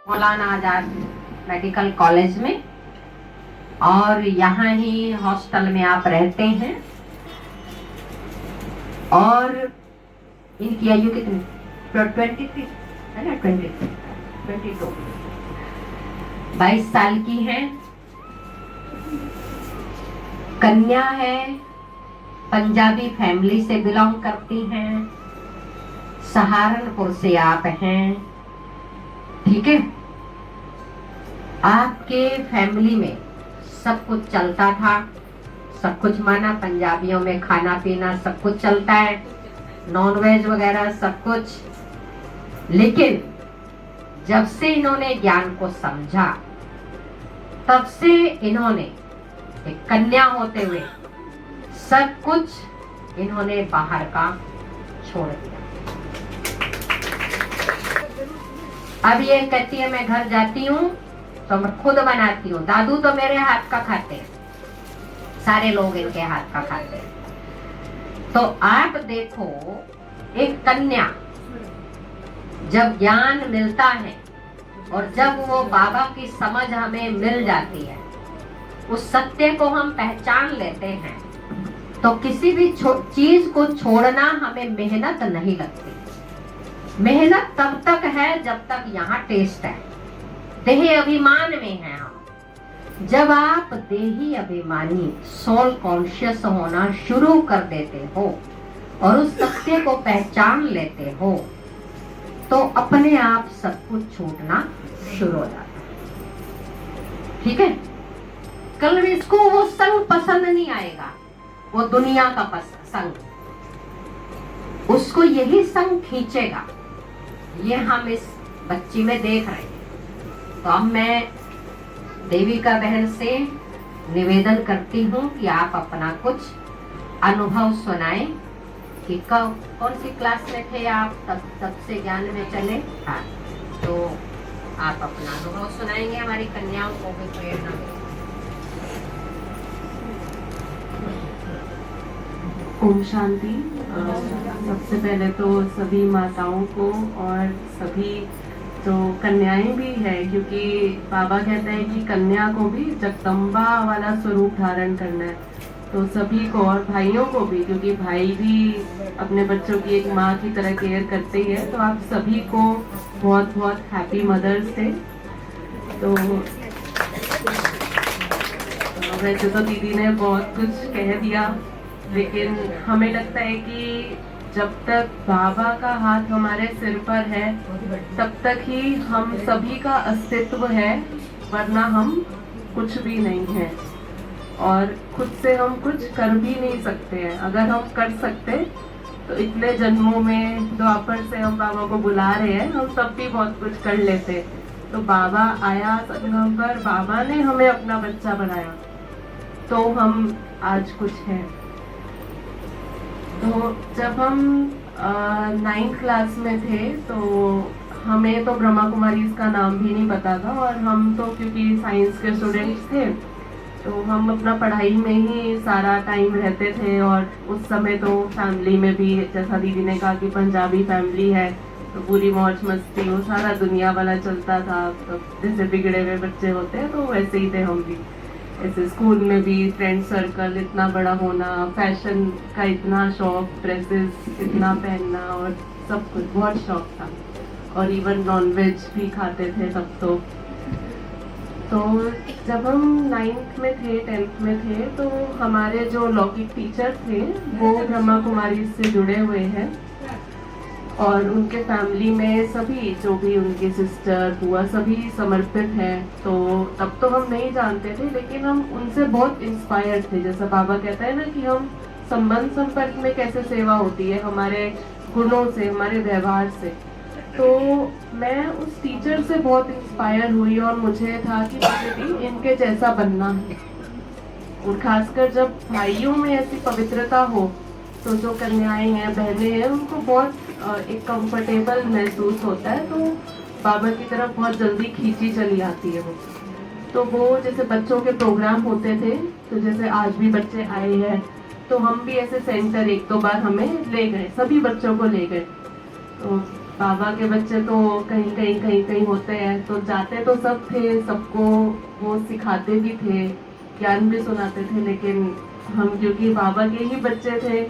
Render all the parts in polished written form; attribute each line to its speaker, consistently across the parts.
Speaker 1: Maulana Azad medical college में, और यहाँ ही हॉस्टल में आप रहते हैं। और इनकी आयु कितनी? 23 है ना? 22 साल की है, कन्या है, पंजाबी फैमिली से बिलोंग करती हैं, सहारनपुर से आप हैं। ठीक है, आपके फैमिली में सब कुछ चलता था, सब कुछ माना, पंजाबियों में खाना पीना सब कुछ चलता है, नॉनवेज वगैरह सब कुछ। लेकिन जब से इन्होंने ज्ञान को समझा, तब से इन्होंने एक कन्या होते हुए सब कुछ इन्होंने बाहर का छोड़ दिया। अब ये कहती है मैं घर जाती हूँ तो मैं खुद बनाती हूँ, दादू तो मेरे हाथ का खाते हैं, सारे लोग इनके हाथ का खाते हैं। तो आप देखो, एक कन्या जब ज्ञान मिलता है और जब वो बाबा की समझ हमें मिल जाती है, उस सत्य को हम पहचान लेते हैं, तो किसी भी चीज को छोड़ना हमें मेहनत नहीं लगती। मेहनत तब तक है जब तक यहाँ टेस्ट है, देही अभिमान में है हम। जब आप देही अभिमानी सोल कॉन्शियस होना शुरू कर देते हो और उस सत्य को पहचान लेते हो, तो अपने आप सब कुछ छूटना शुरू हो जाता है। ठीक है, कल इसको वो संग पसंद नहीं आएगा, वो दुनिया का संग, उसको यही संग खींचेगा। ये हम इस बच्ची में देख रहे हैं। तो अब मैं देविका बहन से निवेदन करती हूँ कि आप अपना कुछ अनुभव सुनाएं कि कब कौन सी क्लास में थे आप, तब से ज्ञान में चले। हाँ, तो आप अपना अनुभव सुनाएंगे, हमारी कन्याओं को भी प्रेरणा मिलेगी।
Speaker 2: ओम शांति। सबसे पहले तो सभी माताओं को और सभी जो कन्याएं भी है, क्योंकि बाबा कहते हैं कि कन्या को भी जगदम्बा वाला स्वरूप धारण करना है, तो सभी को और भाइयों को भी, क्योंकि भाई भी अपने बच्चों की एक माँ की तरह केयर करते ही है। तो आप सभी को बहुत बहुत हैप्पी मदर्स डे। तो वैसे तो दीदी ने बहुत कुछ कह दिया, लेकिन हमें लगता है कि जब तक बाबा का हाथ हमारे सिर पर है, तब तक ही हम सभी का अस्तित्व है, वरना हम कुछ भी नहीं है और खुद से हम कुछ कर भी नहीं सकते हैं। अगर हम कर सकते तो इतने जन्मों में द्वापर से हम बाबा को बुला रहे हैं, हम तब भी बहुत कुछ कर लेते। तो बाबा आया संगम पर, बाबा ने हमें अपना बच्चा बनाया, तो हम आज कुछ हैं। तो जब हम 9th क्लास में थे, तो हमें तो ब्रह्मा कुमारी का नाम भी नहीं पता था, और हम तो क्योंकि साइंस के स्टूडेंट्स थे, तो हम अपना पढ़ाई में ही सारा टाइम रहते थे। और उस समय तो फैमिली में भी, जैसा दीदी ने कहा कि पंजाबी फैमिली है, तो पूरी मौज मस्ती, वो सारा दुनिया वाला चलता था। तो जैसे बिगड़े हुए बच्चे होते हैं, तो वैसे ही थे हम भी। ऐसे स्कूल में भी फ्रेंड सर्कल इतना बड़ा होना, फैशन का इतना शौक, ड्रेसेस इतना पहनना, और सब कुछ बहुत शौक था। और इवन नॉनवेज भी खाते थे तब तो जब हम 9th में थे, 10th में थे, तो हमारे जो लौकिक टीचर थे वो ब्रह्मा कुमारी से जुड़े हुए हैं, और उनके फैमिली में सभी जो भी उनके सिस्टर बुआ सभी समर्पित हैं। तो तब तो हम नहीं जानते थे, लेकिन हम उनसे बहुत इंस्पायर्ड थे। जैसा बाबा कहता है ना कि हम संबंध संपर्क में कैसे सेवा होती है, हमारे गुणों से, हमारे व्यवहार से। तो मैं उस टीचर से बहुत इंस्पायर हुई, और मुझे था कि मुझे भी इनके जैसा बनना है। और खासकर जब भाइयों में ऐसी पवित्रता हो, तो जो कन्याएं हैं, बहनें हैं, उनको बहुत एक कंफर्टेबल महसूस होता है। तो बाबा की तरफ बहुत जल्दी खींची चली आती है वो। तो वो जैसे बच्चों के प्रोग्राम होते थे, तो जैसे आज भी बच्चे आए हैं, तो हम भी ऐसे सेंटर 1-2 बार हमें ले गए, सभी बच्चों को ले गए। तो बाबा के बच्चे तो कहीं होते हैं, तो जाते तो सब थे, सबको वो सिखाते भी थे, ज्ञान भी सुनाते थे, लेकिन हम क्योंकि बाबा के ही बच्चे थे,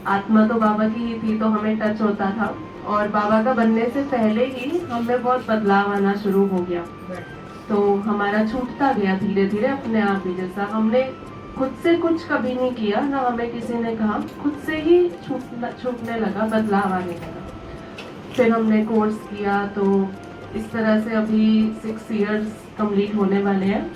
Speaker 2: आत्मा तो बाबा की ही थी, तो हमें टच होता था। और बाबा का बनने से पहले ही हमें बहुत बदलाव आना शुरू हो गया, तो हमारा छूटता गया धीरे धीरे अपने आप ही। जैसा हमने खुद से कुछ कभी नहीं किया, ना हमें किसी ने कहा, खुद से ही छूटने लगा, बदलाव आने लगा। फिर हमने कोर्स किया, तो इस तरह से अभी 6 इयर्स कंप्लीट होने वाले हैं।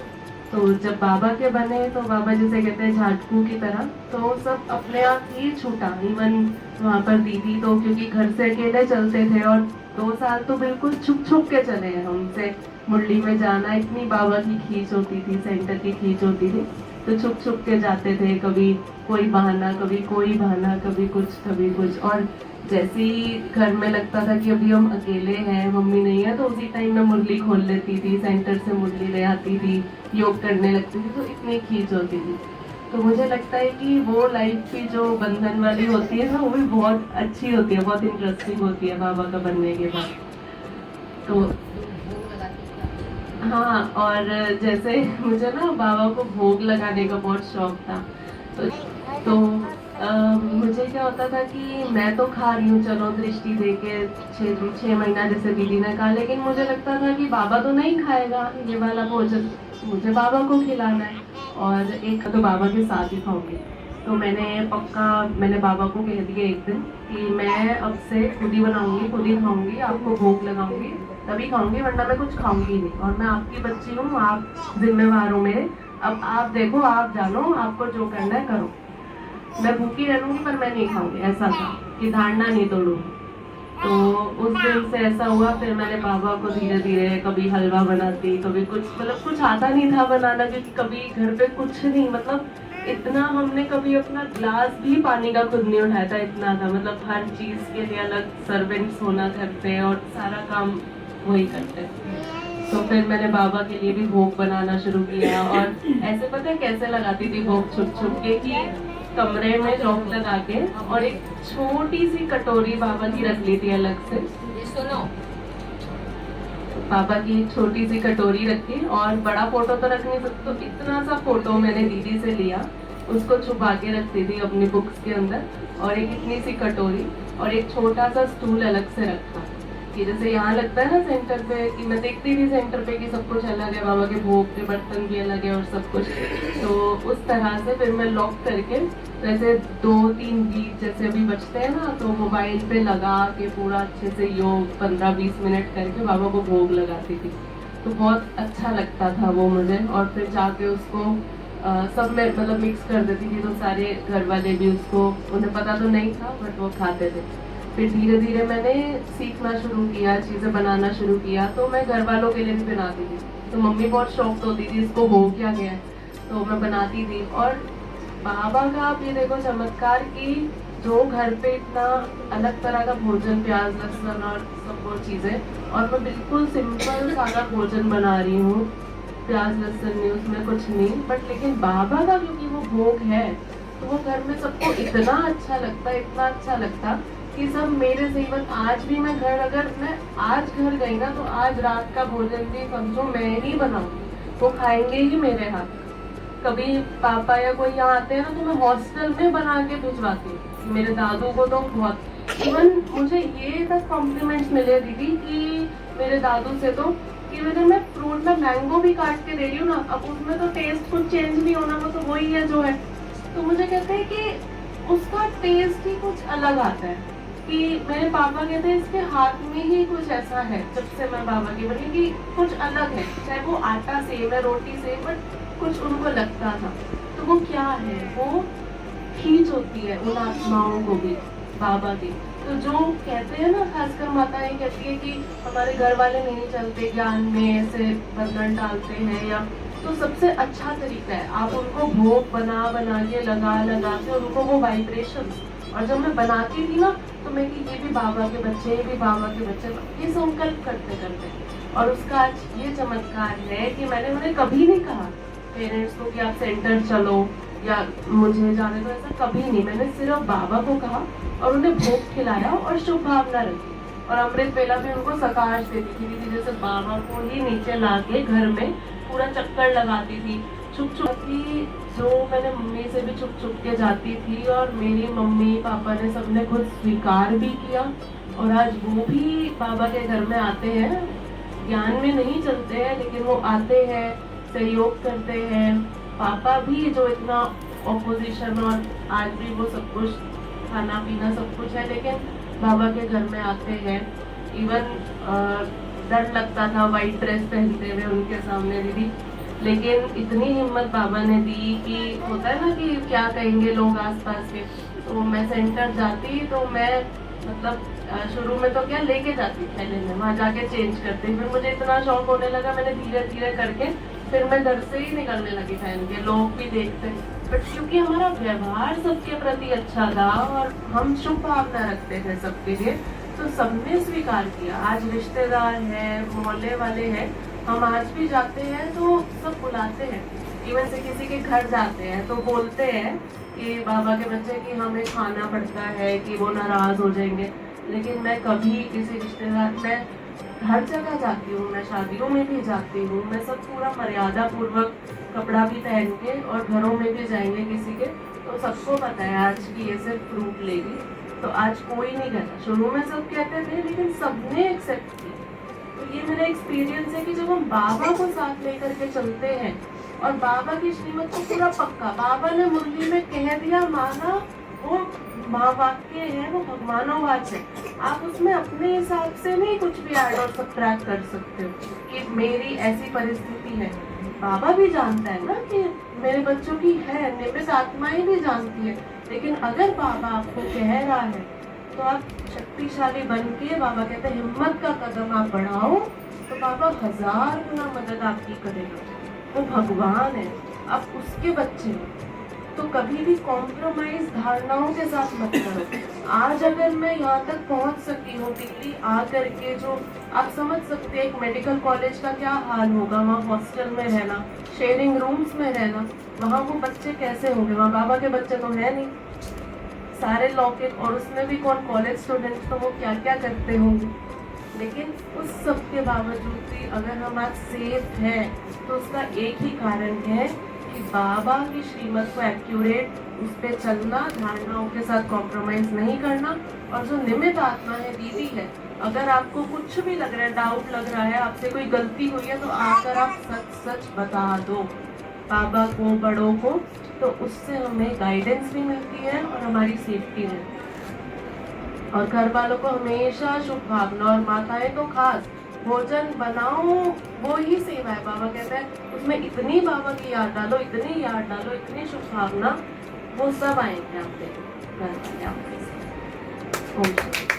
Speaker 2: तो जब बाबा के बने तो बाबा जैसे कहते हैं झाटकू की तरह, तो सब अपने आप ही छूटा। इवन वहाँ पर दीदी तो क्योंकि घर से अकेले चलते थे, और 2 साल तो बिल्कुल छुप छुप के चले हैं। हमसे मुरली में जाना, इतनी बाबा की खींच होती थी, सेंटर की खींच होती थी, तो छुप छुप के जाते थे। कभी कोई बहाना, कभी कोई बहाना, कभी कुछ कभी कुछ। और जैसे ही घर में लगता था कि अभी हम अकेले हैं, मम्मी नहीं है, तो उसी टाइम में मुरली खोल लेती थी, सेंटर से मुरली ले आती थी, योग करने लगती थी, तो इतनी खींच होती थी। तो मुझे लगता है कि वो लाइफ भी जो बंधन वाली होती है ना, वो भी बहुत अच्छी होती है, बहुत इंटरेस्टिंग होती है बाबा का बनने के बाद। तो हाँ, और जैसे मुझे ना बाबा को भोग लगाने का बहुत शौक था। तो मुझे क्या होता था कि मैं तो खा रही हूँ, चलो दृष्टि दे के 6 महीना जैसे दीदी ने कहा, लेकिन मुझे लगता था कि बाबा तो नहीं खाएगा ये वाला भोजन, मुझे बाबा को खिलाना है, और एक तो बाबा के साथ ही खाऊंगी। तो मैंने बाबा को कह दिया एक दिन कि मैं अब से खुद ही बनाऊंगी, खुद ही खाऊंगी, आपको भोग लगाऊंगी तभी खाऊंगी, वरना मैं कुछ खाऊंगी नहीं। और मैं आपकी बच्ची हूँ, आप जिम्मेवार हो मेरे, अब आप देखो, आप जानो, आपको जो करना है करो, मैं भूखी रह लूंगी पर मैं नहीं खाऊंगी। ऐसा था कि धारणा नहीं तोड़ूंगी। तो उस दिन से ऐसा हुआ। फिर मैंने बाबा को धीरे धीरे कभी हलवा बनाती, कभी कुछ, मतलब कुछ आता नहीं था बनाना, क्योंकि कभी घर पे कुछ नहीं, मतलब इतना हमने कभी अपना ग्लास भी पानी का खुद नहीं उठाया था, इतना था। मतलब हर चीज के लिए अलग सर्वेंट्स होना घर पे, और सारा काम वही करते। तो फिर मैंने बाबा के लिए भी भोग बनाना शुरू किया, और ऐसे पता है कैसे लगाती थी भोग, छुप छुप के, कि कमरे में लॉक लगा के, और एक छोटी सी कटोरी बाबा की रख ली थी अलग से। सुनो, बाबा की एक छोटी सी कटोरी रखी, और बड़ा फोटो तो रख नहीं सकते, तो इतना सा फोटो मैंने दीदी से लिया, उसको छुपा के रखती थी अपनी बुक्स के अंदर, और एक इतनी सी कटोरी, और एक छोटा सा स्टूल अलग से रखा, कि जैसे यहाँ लगता है ना सेंटर पे, कि मैं देखती थी सेंटर पे कि सब कुछ अलग है, बाबा के भोग के बर्तन भी अलग है और सब कुछ। तो उस तरह से फिर मैं लॉक करके, जैसे 2-3 गीत जैसे अभी बजते हैं ना, तो मोबाइल पे लगा के पूरा अच्छे से योग 15-20 मिनट करके बाबा को भोग लगाती थी। तो बहुत अच्छा लगता था वो मुझे। और फिर जाके उसको सब में मतलब मिक्स कर देती थी, तो सारे घर वाले भी उसको, उन्हें पता तो नहीं था बट वो खाते थे। फिर धीरे धीरे मैंने सीखना शुरू किया, चीज़ें बनाना शुरू किया, तो मैं घर वालों के लिए भी बनाती थी। तो मम्मी बहुत शौक होती थी इसको हो क्या गया, तो मैं बनाती थी। और बाबा का आप ये देखो चमत्कार कि जो घर पे इतना अलग तरह का भोजन, प्याज लहसुन और सब वो चीज़ें, और मैं बिल्कुल सिंपल सादा भोजन बना रही हूँ, प्याज लहसुन नहीं, उसमें कुछ नहीं, बट लेकिन बाबा का क्योंकि वो भोग है, तो वो घर में सबको इतना अच्छा लगता, इतना अच्छा लगता कि सब मेरे से। बस आज भी मैं घर, अगर मैं आज घर गई ना, तो आज रात का भोजन भी समझो मैं ही बनाऊंगी, वो खाएंगे ही मेरे हाथ। कभी पापा या कोई यहाँ आते हैं ना, तो मैं हॉस्टल में बना के भिजवाती हूँ। मेरे दादू को तो बहुत, इवन मुझे ये तक कॉम्प्लीमेंट्स मिले दीदी कि मेरे दादू से, तो कि अगर मैं फ्रूट में मैंगो भी काट के दे रही हूँ ना, अब उसमें तो टेस्ट कुछ चेंज नहीं होना, वो तो वही है जो है। तो मुझे कहते हैं कि उसका टेस्ट ही कुछ अलग आता है, कि मेरे पापा कहते हैं इसके हाथ में ही कुछ ऐसा है, जब से मैं बाबा की बनी, कि कुछ अलग है, चाहे वो आटा सेम है, रोटी सेम, बट कुछ उनको लगता था। तो वो क्या है, वो खींच होती है उन आत्माओं को भी बाबा की। तो जो कहते हैं ना, खासकर माताएं कहती है कि हमारे घर वाले नहीं चलते ज्ञान में, ऐसे बंधन डालते हैं, या तो सबसे अच्छा तरीका है आप उनको भोग बना बना के, लगा लगा के उनको वो वाइब्रेशन। और जब मैं बनाती थी ना, तो मैं कि ये भी बाबा के बच्चे, ये भी बाबा के बच्चे, ये संकल्प करते करते, और उसका आज ये चमत्कार है कि मैंने उन्हें कभी नहीं कहा पेरेंट्स को कि आप सेंटर चलो या मुझे जाने दो, ऐसा कभी नहीं। मैंने सिर्फ बाबा को कहा और उन्हें भोग खिलाया और शुभ भावना रखी और अमृत वेला भी उनको सकाश देती थी दीदी, जैसे बाबा को ही नीचे लाके घर में पूरा चक्कर लगाती थी, छुप छुप की, जो मैंने मम्मी से भी छुप छुप के जाती थी और मेरी मम्मी पापा ने सबने खुद स्वीकार भी किया। और आज वो भी बाबा के घर में आते हैं, ज्ञान में नहीं चलते हैं लेकिन वो आते हैं, सहयोग करते हैं। पापा भी जो इतना ऑपोजिशन, और आज भी वो सब कुछ खाना पीना सब कुछ है, लेकिन बाबा के घर में आते हैं। इवन डर लगता था वाइट ड्रेस पहनते हुए उनके सामने दीदी, लेकिन इतनी हिम्मत बाबा ने दी कि होता है ना कि क्या कहेंगे लोग आसपास के। तो मैं सेंटर जाती तो मैं मतलब शुरू में तो क्या लेके जाती थैले में, वहाँ जाके चेंज करती, फिर मुझे इतना शौक होने लगा, मैंने धीरे धीरे करके फिर मैं घर से ही निकलने लगी पहन के, लोग भी देखते। बट क्योंकि हमारा व्यवहार सबके प्रति अच्छा था और हम शुभ भावना रखते थे सबके लिए, तो सबने स्वीकार किया। आज रिश्तेदार हैं, मोहल्ले वाले हैं, हम आज भी जाते हैं तो सब बुलाते हैं। इवन से किसी के घर जाते हैं तो बोलते हैं कि बाबा के बच्चे कि हमें खाना पड़ता है कि वो नाराज हो जाएंगे। लेकिन मैं कभी किसी रिश्तेदार, मैं हर जगह जाती हूँ, मैं शादियों में भी जाती हूँ, मैं सब पूरा मर्यादा पूर्वक कपड़ा भी पहन के, और घरों में भी जाएंगे किसी के तो सबको पता है आज की ये सिर्फ फ्रूट लेगी, तो आज कोई नहीं कहता। शुरू में सब कहते थे लेकिन सबने एक्सेप्ट किया। तो ये मेरा एक्सपीरियंस है कि जब हम बाबा को साथ लेकर के चलते हैं और बाबा की श्रीमत को पूरा पक्का, बाबा ने मुरली में कह दिया, माना, वो माँ वाक्य है, वो भगवानोवाच है, आप उसमें अपने हिसाब से नहीं कुछ भी ऐड और सब्ट्रैक्ट कर सकते हो कि मेरी ऐसी परिस्थिति है। बाबा भी जानता है ना कि मेरे बच्चों की है, निमित्त आत्माएं भी जानती है, लेकिन अगर बाबा आपको कह रहा है तो आप शक्तिशाली बन के, बाबा कहते हैं हिम्मत का कदम आप बढ़ाओ, तो बाबा 1000 गुना मदद आपकी करेगा। वो भगवान है, आप उसके बच्चे हो, तो कभी भी कॉम्प्रोमाइज धारणाओं के साथ मत करो। आज अगर मैं यहाँ तक पहुँच सकी हूँ दिल्ली आ करके, जो आप समझ सकते हैं एक मेडिकल कॉलेज का क्या हाल होगा, वहाँ हॉस्टल में रहना, शेयरिंग रूम्स में रहना, वहाँ वो बच्चे कैसे होंगे, वहाँ बाबा के बच्चे तो है नहीं, सारे लॉकेट, और उसमें भी कौन कॉलेज स्टूडेंट्स, तो वो क्या क्या करते होंगे। लेकिन उस सब के बावजूद भी अगर हम आज सेफ हैं तो उसका एक ही कारण है कि बाबा की श्रीमत को एक्यूरेट, उस पर चलना, धारणाओं के साथ कॉम्प्रोमाइज नहीं करना। और जो निमित्त आत्मा है, दीदी है, अगर आपको कुछ भी लग रहा है, डाउट लग रहा है, आपसे कोई गलती हुई है, तो आकर आप सच सच बता दो बाबा को, बड़ों को, तो उससे हमें गाइडेंस भी मिलती है और हमारी सेफ्टी है। और घर वालों को हमेशा शुभ भावना, और माताएं तो खास, भोजन बनाओ वो ही सेवा है। बाबा कहता है उसमें इतनी बाबा की याद डालो, इतनी याद डालो, इतनी शुभ भावना, वो सब आएंगे आप देखो घर वाले आपके साथ।